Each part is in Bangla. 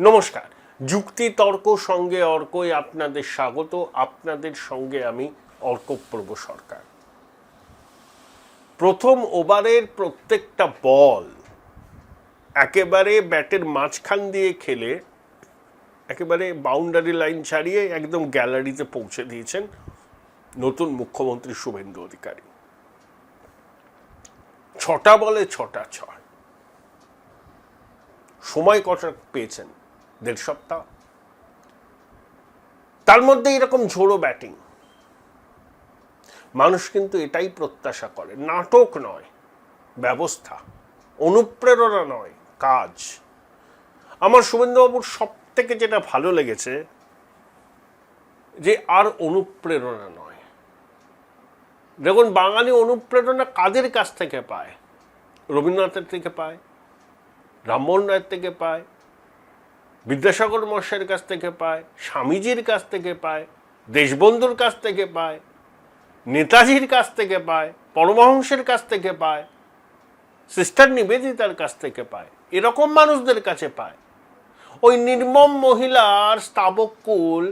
নমস্কার, যুক্তি তর্ক সঙ্গে অর্কই আপনাদের স্বাগত। আপনাদের সঙ্গে আমি অর্কপ্রভ সরকার। প্রথম ওভারের প্রত্যেকটা বল একেবারে ব্যাটের মাঝখান দিয়ে খেলে একেবারে বাউন্ডারি লাইন ছাড়িয়ে একদম গ্যালারিতে পৌঁছে দিয়েছেন নতুন মুখ্যমন্ত্রী শুভেন্দু অধিকারী। 6টা বলে 6টা 6। সময় কটা পেয়েছেন? 1.5 সপ্তাহ। তার মধ্যে এরকম ঝোড়ো ব্যাটিং। মানুষ কিন্তু এটাই প্রত্যাশা করে, নাটক নয়, ব্যবস্থা, অনুপ্রেরণা নয়, কাজ। আমার শুভেন্দুবাবুর সব থেকে যেটা ভালো লেগেছে যে আর অনুপ্রেরণা নয়। দেখুন, বাঙালি অনুপ্রেরণা কাদের কাছ থেকে পায়? রবীন্দ্রনাথের থেকে পায়, রামমোহন রায়ের থেকে পায়, বিদ্যাসাগর মশাইয়ের কাছ থেকে পায়, স্বামীজির কাছ থেকে পায়, দেশবন্ধুর কাছ থেকে পায়, নেতাজির কাছ থেকে পায়, পরমহংসের কাছ থেকে পায়, সিস্টার নিবেদিতার কাছ থেকে পায়, এরকম মানুষদের কাছে পায়। ওই নির্মম মহিলার স্তাবকুল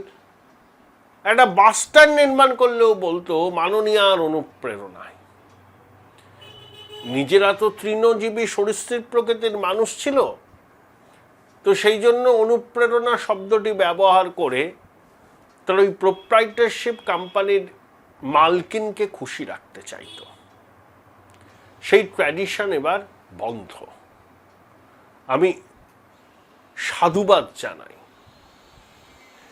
একটা বাস স্ট্যান্ড নির্মাণ করলেও বলতো মাননীয়ার অনুপ্রেরণায়। নিজেরা তো তৃণজীবী সরীসৃপ প্রকৃতির মানুষ ছিল, তো সেই জন্য অনুপ্রেরণা শব্দটি ব্যবহার করে তারা ওই প্রোপ্রাইটারশিপ কোম্পানির মালকিনকে খুশি রাখতে চাইতো। সেই ট্র্যাডিশন এবার বন্ধ। আমি সাধুবাদ জানাই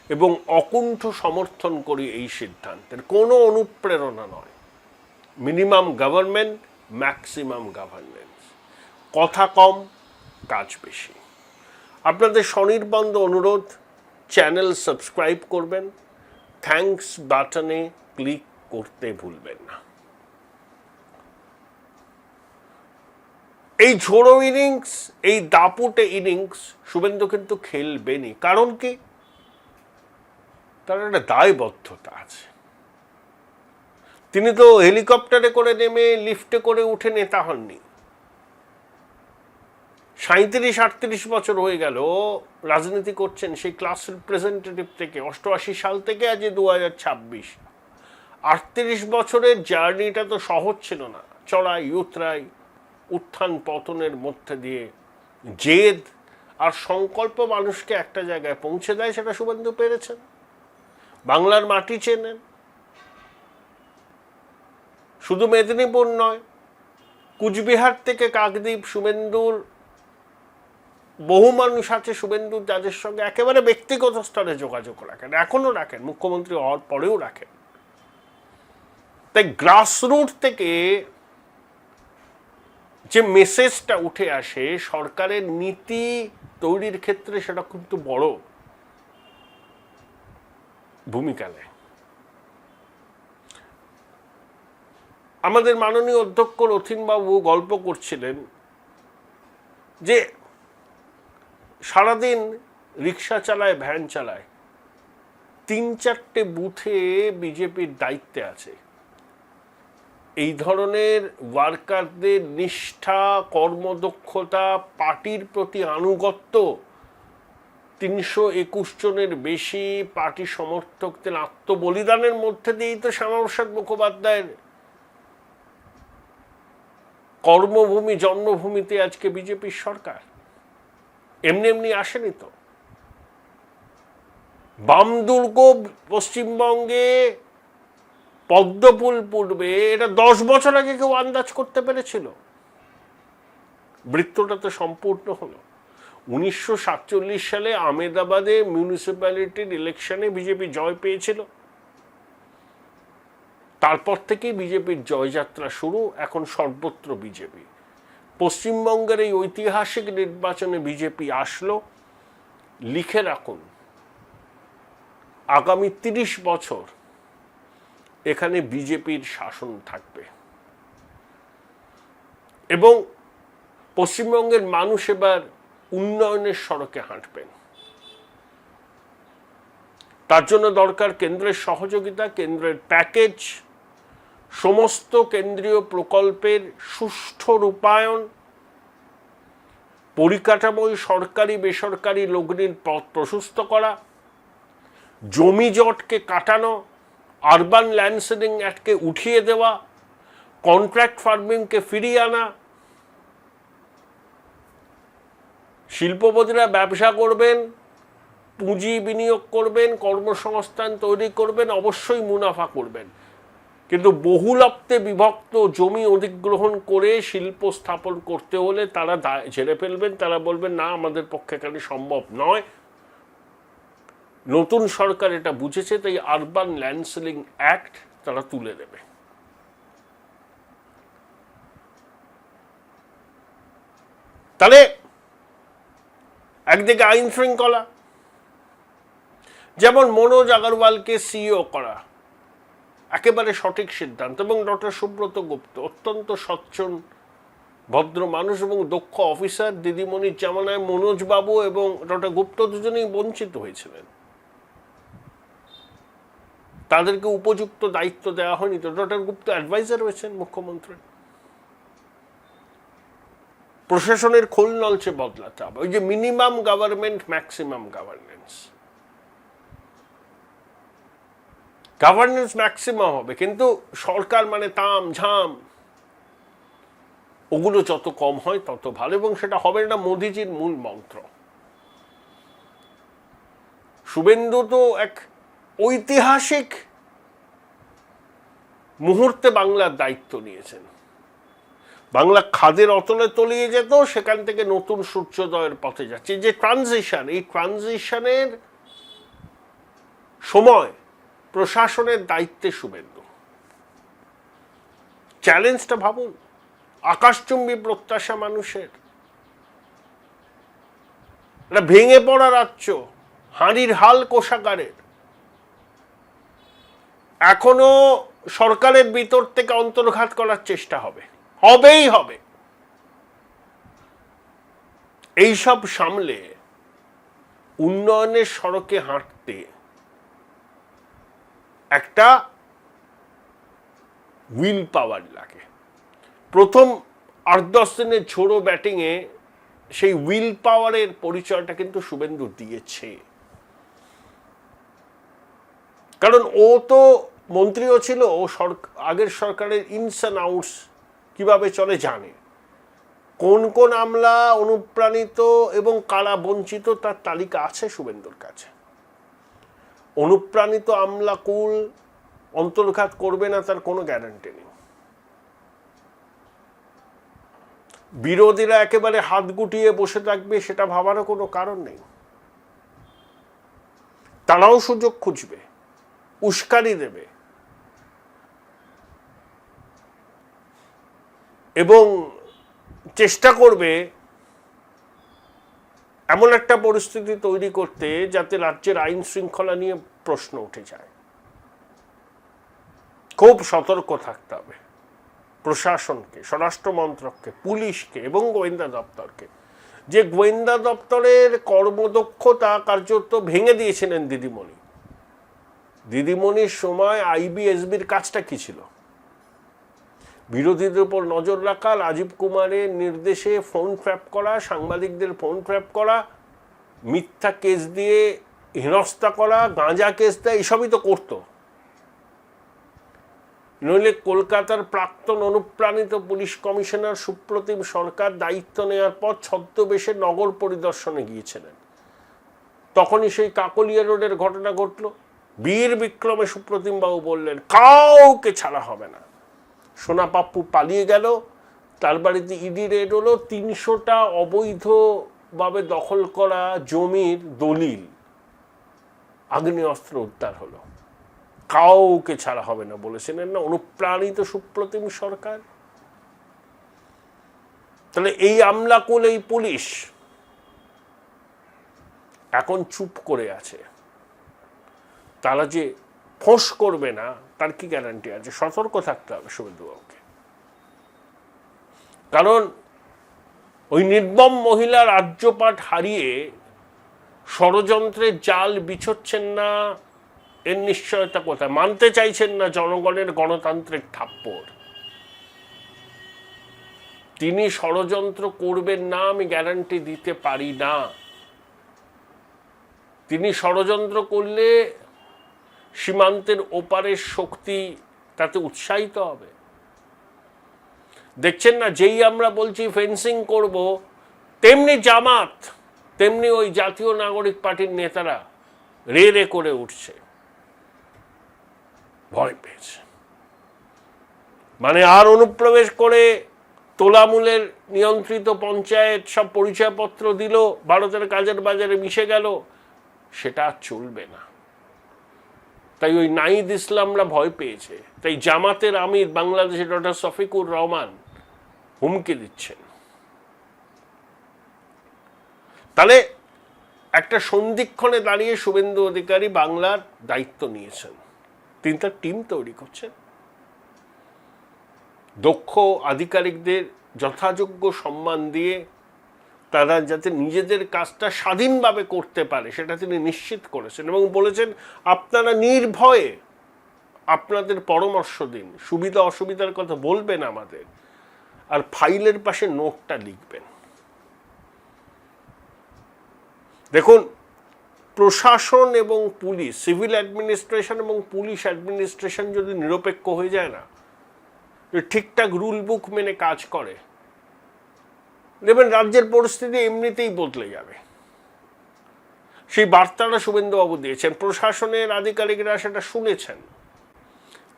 এবং অকুণ্ঠ সমর্থন করি এই সিদ্ধান্তের। কোনো অনুপ্রেরণা নয়, মিনিমাম গভর্নমেন্ট, ম্যাক্সিমাম গভর্নেন্স। কথা কম, কাজ বেশি। আপনাদের স্বনির্বন্ধ অনুরোধ, চ্যানেল সাবস্ক্রাইব করবেন, থ্যাঙ্কস বাটনে ক্লিক করতে ভুলবেন না। এই ঝোড়ো ইনিংস, এই দাপুটে ইনিংস শুভেন্দু কিন্তু খেলবেনই। কারণ কি? তার একটা দায়বদ্ধতা আছে। তিনি তো হেলিকপ্টারে করে নেমে লিফটে করে উঠে নেতা হননি। 37-38 বছর হয়ে গেল রাজনীতি করছেন, সেই ক্লাস রিপ্রেজেন্টেটিভ থেকে 88 সাল থেকে আজ 2026। 38 বছরের জার্নিটা তো সহজ ছিল না। চড়াই উতরাই, উত্থান পতনের মধ্যে দিয়ে জেদ আর সংকল্প মানুষকে একটা জায়গায় পৌঁছে দেয়, সেটা শুভেন্দু পেরেছেন। বাংলার মাটি চেনেন, শুধু মেদিনীপুর নয়, কুচবিহার থেকে কাকদ্বীপ শুভেন্দুর বহু মানুষ আছে শুভেন্দু যাদের সঙ্গে একেবারে ব্যক্তিগত স্তরে যোগাযোগ রাখেন, এখনো রাখেন, মুখ্যমন্ত্রী হওয়ার পরেও রাখেন। তাই গ্রাসরুট থেকে যে মেসেজটা উঠে আসে সরকারের নীতি তৈরির ক্ষেত্রে, সেটা কিন্তু বড় ভূমিকা নেয়। আমাদের মাননীয় অধ্যক্ষ রথীনবাবু গল্প করছিলেন যে সারাদিন রিক্সা চালায়, ভ্যান চালায়, 3-4টে বুথে বিজেপির দায়িত্বে আছে। এই ধরনের ওয়ার্কারদের নিষ্ঠা, কর্মদক্ষতা, পার্টির প্রতি আনুগত্য, 321 জনের বেশি পার্টি সমর্থকদের আত্মবলিদানের মধ্যে দিয়েই তো শ্যামাপ্রসাদ মুখোপাধ্যায়ের কর্মভূমি, জন্মভূমিতে আজকে বিজেপির সরকার। এমনি এমনি আসেনি তো। বাম দুর্গ পশ্চিমবঙ্গে পদ্মফুল পূর্বে, এটা 10 বছর আগে কেউ আন্দাজ করতে পেরেছিল? বৃত্তটা তো সম্পূর্ণ হলো 1947 সালে আহমেদাবাদে মিউনিসিপ্যালিটির ইলেকশনে বিজেপি জয় পেয়েছিল। তারপর থেকেই বিজেপির জয়যাত্রা শুরু। এখন সর্বত্র বিজেপি। পশ্চিমবঙ্গের এই ঐতিহাসিক নির্বাচনে বিজেপি আসলো। লিখে রাখুন, আগামী 30 বছর এখানে বিজেপির শাসন থাকবে এবং পশ্চিমবঙ্গের মানুষ এবার উন্নয়নের সড়কে হাঁটবেন। তার জন্য দরকার কেন্দ্রের সহযোগিতা, কেন্দ্রের প্যাকেজ, সমস্ত কেন্দ্রীয় প্রকল্পের সুষ্ঠু রূপায়ণ, পরিকাঠামোয় সরকারি বেসরকারি লগ্নির পথ প্রশস্ত করা, জমি জটকে কাটানো, আরবান ল্যান্ডসেলিং অ্যাক্টকে উঠিয়ে দেওয়া, কন্ট্রাক্ট ফার্মিংকে ফিরিয়ে আনা, শিল্পপতিরা ব্যবসা করবেন, পুঁজি বিনিয়োগ করবেন, কর্মসংস্থান তৈরি করবেন, অবশ্যই মুনাফা করবেন, কিন্তু বহুলত্বে বিভক্ত জমি অধিগ্রহণ করে শিল্প স্থাপন করতে হলে তারা ঝেড়ে ফেলবেন। তারা বলবেন না, আমাদের পক্ষে এখানে সম্ভব নয়। নতুন সরকার এটা বুঝেছে, তাই আরবান ল্যান্ডসেলিং অ্যাক্ট তারা তুলে দেবে। তাহলে একদিকে আইন শৃঙ্খলা, যেমন মনোজ আগরওয়ালকে সিইও করা একেবারে সঠিক সিদ্ধান্ত, এবং ডক্টর সুব্রত গুপ্ত অত্যন্ত সচ্ছল ভদ্র মানুষ এবং দক্ষ অফিসার। দিদিমণির জামানায় মনোজ বাবু এবং ডক্টর গুপ্ত দুজনেই বঞ্চিত হয়েছিলেন, তাদেরকে উপযুক্ত দায়িত্ব দেওয়া হয়নি। তো ডক্টর গুপ্ত অ্যাডভাইজার হয়েছেন মুখ্যমন্ত্রী। প্রশাসনের খোল নলচে বদলাতে হবে, ওই যে minimum government maximum governance. Governance maximum হবে, কিন্তু সরকার মানে তাম ঝাম, ওগুলো যত কম হয় তত ভালো, এবং সেটা হবে না মোদিজির মূল মন্ত্র। শুভেন্দু তো এক ঐতিহাসিক মুহূর্তে বাংলার দায়িত্ব নিয়েছেন। বাংলা খাদের অতলে তলিয়ে যেত, সেখান থেকে নতুন সূর্যোদয়ের পথে যাচ্ছে। যে ট্রানজিশন, এই ট্রানজিশনের সময় প্রশাসনের দায়িত্বে শুভেন্দু। চ্যালেঞ্জটা ভাবুন, আকাশচুম্বী প্রত্যাশা মানুষের, এটা ভেঙে পড়া রাজ্য, হাঁড়ির হাল কোষাগারের। এখনো সরকারের ভিতর থেকে অন্তর্ঘাত করার চেষ্টা হবে, হবেই হবে। এইসব সামলে উন্নয়নের সড়কে হাঁটতে একটা উইল পাওয়ার লাগে। প্রথম 8-10 দিনের ঝোড়ো ব্যাটিংয়ে সেই উইল পাওয়ারের পরিচয়টা কিন্তু শুভেন্দু দিয়েছে। কারণ ও তো মন্ত্রীও ছিল, ও আগের সরকারের ইনস অ্যান্ড আউটস কিভাবে চলে জানে, কোন কোন আমলা অনুপ্রাণিত এবং কারা বঞ্চিত তার তালিকা আছে শুভেন্দুর কাছে। অনুপ্রাণিত আমলাকুল অন্তর্ঘাত করবে না তার কোনো গ্যারান্টি নেই। বিরোধীরা একেবারে হাত গুটিয়ে বসে থাকবে সেটা ভাবারও কোনো কারণ নেই। তারাও সুযোগ খুঁজবে, উস্কানি দেবে, এবং চেষ্টা করবে এমন একটা পরিস্থিতি তৈরি করতে যাতে রাজ্যের আইন শৃঙ্খলা নিয়ে প্রশ্ন উঠে যায়। খুব সতর্ক থাকতে হবে প্রশাসনকে, স্বরাষ্ট্র মন্ত্রককে, পুলিশকে এবং গোয়েন্দা দপ্তরকে। যে গোয়েন্দা দপ্তরের কর্মদক্ষতা কার্যত ভেঙে দিয়েছিলেন দিদিমণি। দিদিমণির সময় আইবিএসবির কাজটা কি ছিল? বিরোধীদের উপর নজর রাখা, রাজীব কুমারের নির্দেশে ফোন ট্র্যাপ করা, সাংবাদিকদের ফোন ট্র্যাপ করা, মিথ্যা কেস দিয়ে হেনস্থা করা, গাঁজা কেস দেয়, এসবই তো করতো। নইলে কলকাতার প্রাক্তন অনুপ্রাণিত পুলিশ কমিশনার সুপ্রতিম সরকার দায়িত্ব নেওয়ার পর ছদ্মবেশে নগর পরিদর্শনে গিয়েছিলেন। তখনই সেই কাকলিয়া রোডের ঘটনা ঘটল। বীর বিক্রমে সুপ্রতিম বাবু বললেন কাউকে ছাড়া হবে না। সোনা পাপ্পু পালিয়ে গেল, তার বাড়িতে ইডি রেড হলো, 300টা অবৈধভাবে দখল করা জমির দলিল, আগ্নেয়াস্ত্র উদ্ধার হলো। কাউকে ছাড়া হবে না বলেছিলেন না অনুপ্রাণিত সুপ্রতিম সরকার? তাহলে এই আমলাকুল, এই পুলিশ এখন চুপ করে আছে। তারা যে ফোঁস করবে না তার কি গ্যারান্টি আছে? সতর্ক থাকতে হবে শুভেন্দুবাবুকে। কারণ ওই নির্মম মহিলা রাজ্যপাট হারিয়ে ষড়যন্ত্রের জাল বিছোচ্ছেন না, এর নিশ্চয়তা কোথায়? মানতে চাইছেন না জনগণের গণতান্ত্রিক থাপ্পড়। তিনি ষড়যন্ত্র করবেন না আমি গ্যারান্টি দিতে পারি না। তিনি ষড়যন্ত্র করলে সীমান্তের ওপারের শক্তি তাতে উৎসাহিত হবে। দেখছেন না, যেই আমরা বলছি ফেন্সিং করব, তেমনি জামাত, তেমনি ওই জাতীয় নাগরিক পার্টির নেতারা রে রে করে উঠছে, ভয় পেয়েছে। মানে আর অনুপ্রবেশ করে তোলামূলের নিয়ন্ত্রিত পঞ্চায়েত সব পরিচয়পত্র দিল, ভারতের কাজের বাজারে মিশে গেল, সেটা আর চলবে না। তাই ওই নাহিদ ইসলামরা ভয় পেয়েছে। তাই জামাতের আমির বাংলাদেশের ডক্টর শফিকুর রহমান হুমকি দিচ্ছেন। তাহলে একটা সন্ধিক্ষণে দাঁড়িয়ে শুভেন্দু অধিকারী বাংলার দায়িত্ব নিয়েছেন। তিনি তার টিম তৈরি করছেন, দক্ষ আধিকারিকদের যথাযোগ্য সম্মান দিয়ে তারা যাতে নিজেদের কাজটা স্বাধীনভাবে করতে পারে সেটা তিনি নিশ্চিত করেছেন এবং বলেছেন আপনারা নির্ভয়ে আপনাদের পরামর্শ দিন, সুবিধা অসুবিধার কথা বলবেন আমাদের, আর ফাইলের পাশে নোটটা লিখবেন। দেখুন, প্রশাসন এবং পুলিশ, সিভিল অ্যাডমিনিস্ট্রেশন এবং পুলিশ অ্যাডমিনিস্ট্রেশন যদি নিরপেক্ষ হয়ে যায় না, ঠিকঠাক রুল বুক মেনে কাজ করে, দেখবেন রাজ্যের পরিস্থিতি এমনিতেই বদলে যাবে। সেই বার্তাটা শুভেন্দুবাবু দিয়েছেন, প্রশাসনের আধিকারিকরা সেটা শুনেছেন।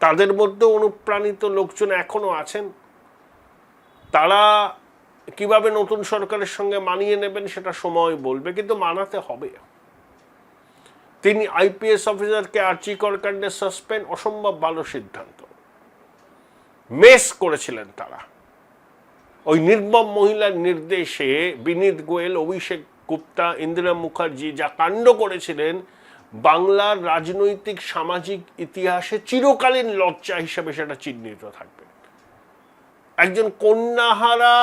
তাদের মধ্যে অনুপ্রাণিত লোকজন এখনো আছেন, তারা কিভাবে নতুন সরকারের সঙ্গে মানিয়ে নেবেন সেটা সময় বলবে, কিন্তু মানাতে হবে। তিনি আইপিএস অফিসারকে আরজি কর কাণ্ডে সাসপেন্ড, অসম্ভব ভালো সিদ্ধান্ত। মেস করেছিলেন তারা, ওই নির্মম মহিলার নির্দেশে বিনীত গোয়েল, অভিষেক গুপ্তা, ইন্দিরা মুখার্জি যা কাণ্ড করেছিলেন, বাংলার রাজনৈতিক সামাজিক ইতিহাসে চিরকালীন লজ্জা হিসেবে সেটা চিহ্নিত থাকবে। একজন কন্যাহারা।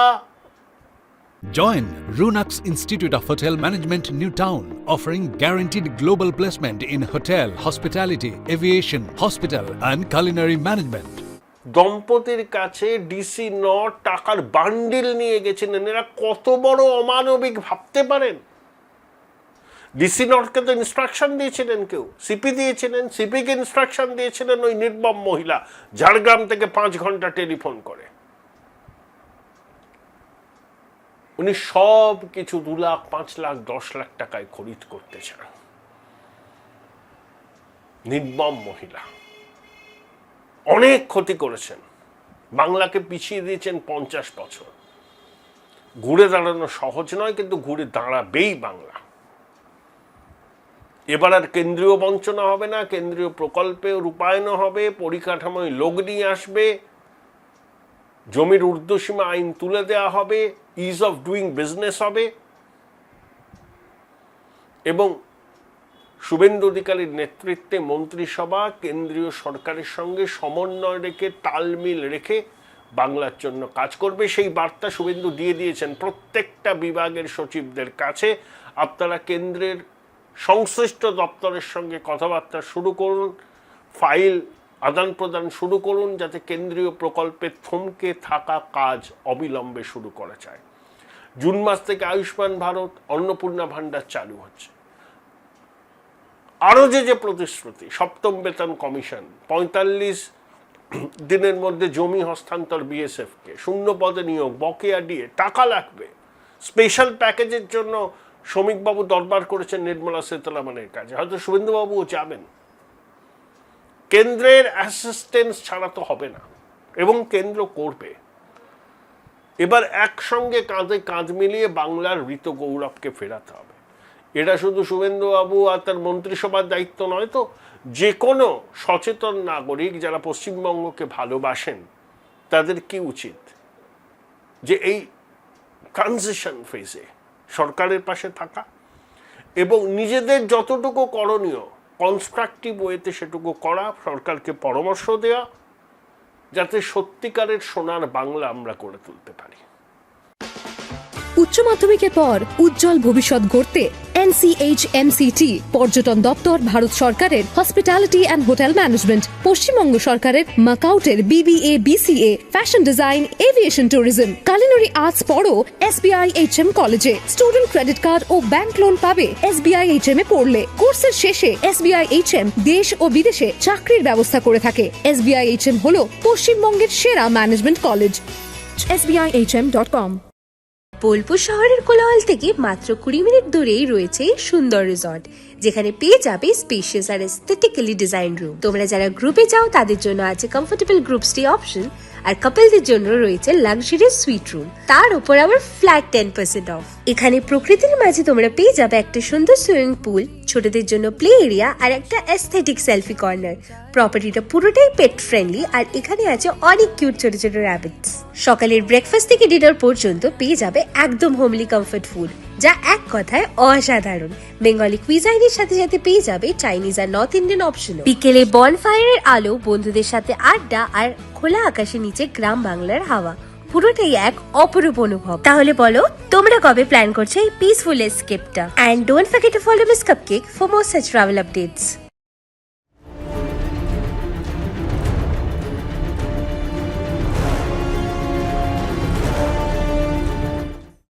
Join Runux Institute of Hotel Management, New Town, offering guaranteed global placement in hotel, hospitality, aviation, hospital and culinary management. দম্পতির কাছে ডিসি নট টাকার বান্ডিল নিয়ে গেছিলেন। এরা কত বড় অমানবিক ভাবতে পারেন? ডিসি নটকে তো ইনস্ট্রাকশন দিয়েছিলেন, কেউ সিপি দিয়েছিলেন, সিপিকে ইনস্ট্রাকশন দিয়েছিলেন ওই নির্মম মহিলা ঝাড়গ্রাম থেকে 5 ঘন্টা টেলিফোন করে। উনি সব কিছু 2 লাখ, 5 লাখ, 10 লাখ টাকায় খরিদ করতে চান। নির্মম মহিলা অনেক ক্ষতি করেছেন, বাংলাকে পিছিয়ে দিয়েছেন 50 বছর। ঘুরে দাঁড়ানো সহজ নয়, কিন্তু ঘুরে দাঁড়াবেই বাংলা। এবার আর কেন্দ্রীয় বঞ্চনা হবে না, কেন্দ্রীয় প্রকল্পে রূপায়ণ হবে, পরিকাঠামোয় লোক নিয়ে আসবে, জমির ঊর্ধ্বসীমা আইন তুলে দেওয়া হবে, ইজ অফ ডুইং বিজনেস হবে, এবং শুভেন্দু অধিকারীর নেতৃত্বে মন্ত্রিসভা কেন্দ্রীয় সরকারের সঙ্গে সমন্বয় রেখে, তালমিল রেখে বাংলার জন্য কাজ করবে। সেই বার্তা শুভেন্দু দিয়ে দিয়েছেন প্রত্যেকটা বিভাগের সচিবদের কাছে। আপনারা কেন্দ্রের সংশ্লিষ্ট দপ্তরের সঙ্গে কথাবার্তা শুরু করুন, ফাইল আদান প্রদান শুরু করুন, যাতে কেন্দ্রীয় প্রকল্পে থমকে থাকা কাজ অবিলম্বে শুরু করা যায়। জুন মাস থেকে আয়ুষ্মান ভারত, অন্নপূর্ণা ভাণ্ডার চালু হচ্ছে। আরও যে প্রতিশ্রুতি, 7ম বেতন কমিশন, 45 দিনের মধ্যে জমি হস্তান্তর বিএসএফকে, 0 পদে নিয়োগ, বকেয়া দিয়ে টাকা লাগবে। স্পেশাল প্যাকেজের জন্য শ্রমিকবাবু দরবার করেছেন নির্মলা সীতারামনের কাছে, হয়তো শুভেন্দুবাবুও যাবেন। কেন্দ্রের অ্যাসিস্ট্যান্স ছাড়া তো হবে না, এবং কেন্দ্র করবে। এবার একসঙ্গে কাঁধে কাঁধ মিলিয়ে বাংলার ঋত গৌরবকে ফেরাতে হবে। এটা শুধু শুভেন্দুবাবু আর তার মন্ত্রিসভার দায়িত্ব নয়, তো যে কোনো সচেতন নাগরিক যারা পশ্চিমবঙ্গকে ভালোবাসেন তাদের কি উচিত, যে এই ট্রানজিশন ফেজে সরকারের পাশে থাকা এবং নিজেদের যতটুকু করণীয় কনস্ট্রাকটিভ ওয়েতে সেটুকু করা, সরকারকে পরামর্শ দেওয়া, যাতে সত্যিকারের সোনার বাংলা আমরা গড়ে তুলতে পারি। উচ্চ মাধ্যমিকের পর উজ্জ্বল ভবিষ্যৎ গড়তে NCHMCT পর্যটন দপ্তর, ভারত সরকারের hospitality and hotel management, Paschimbanga সরকারের মাকাউটের BBA BCA, fashion design, aviation tourism, culinary arts পড়ো SBI HM কলেজে। স্টুডেন্ট ক্রেডিট কার্ড ও ব্যাংক লোন পাবে SBI HM এ পড়লে। কোর্সের শেষে SBI HM দেশ ও বিদেশে চাকরির ব্যবস্থা করে থাকে। SBI HM হলো পশ্চিমবঙ্গের সেরা ম্যানেজমেন্ট কলেজ। SBIHM.com। বোলপুর শহরের কোলাহল থেকে মাত্র 20 মিনিট দূরেই রয়েছে সুন্দর রিসর্ট, যেখানে পেয়ে যাবে স্পেশিয়াস আর এস্থেটিক্যালি ডিজাইন রুম। তোমরা যারা গ্রুপে যাও তাদের জন্য আছে কমফোর্টেবল গ্রুপ স্টে অপশন, আর কাপলদের জন্য রয়েছে লাক্সারিয়াস সুইট রুম, তার উপর আবার ফ্ল্যাট 10% অফ। এখানে প্রকৃতির মাঝে তোমরা পেয়ে যাবে একটা সুন্দর সুইমিং পুল, ছোটদের জন্য প্লে এরিয়া আর একটা এস্থেটিক সেলফি কর্নার। প্রপার্টিটা পুরোটাই পেট ফ্রেন্ডলি, আর এখানে আছে অনেক কিউট ছোট ছোট র্যাবিটস। সকালের ব্রেকফাস্ট থেকে ডিনার পর্যন্ত পেয়ে যাবে একদম হোমলি কমফর্ট ফুড, যা এক কথায় অসাধারণ। বেঙ্গলি কুইজাইনের সাথে সাথে পেয়ে যাবে চাইনিজ আর নর্থ ইন্ডিয়ান অপশন। বিকেলে বনফায়ারের আলো, বন্ধুদের সাথে আড্ডা আর খোলা আকাশের নিচে গ্রাম বাংলার হাওয়া, পুরোটাই এক অপরূপ অনুভব। তাহলে বলো তোমরা কবে প্ল্যান করছো এই পিসফুল এসকেপটা? And don't forget to follow miss cupcake for more such travel updates.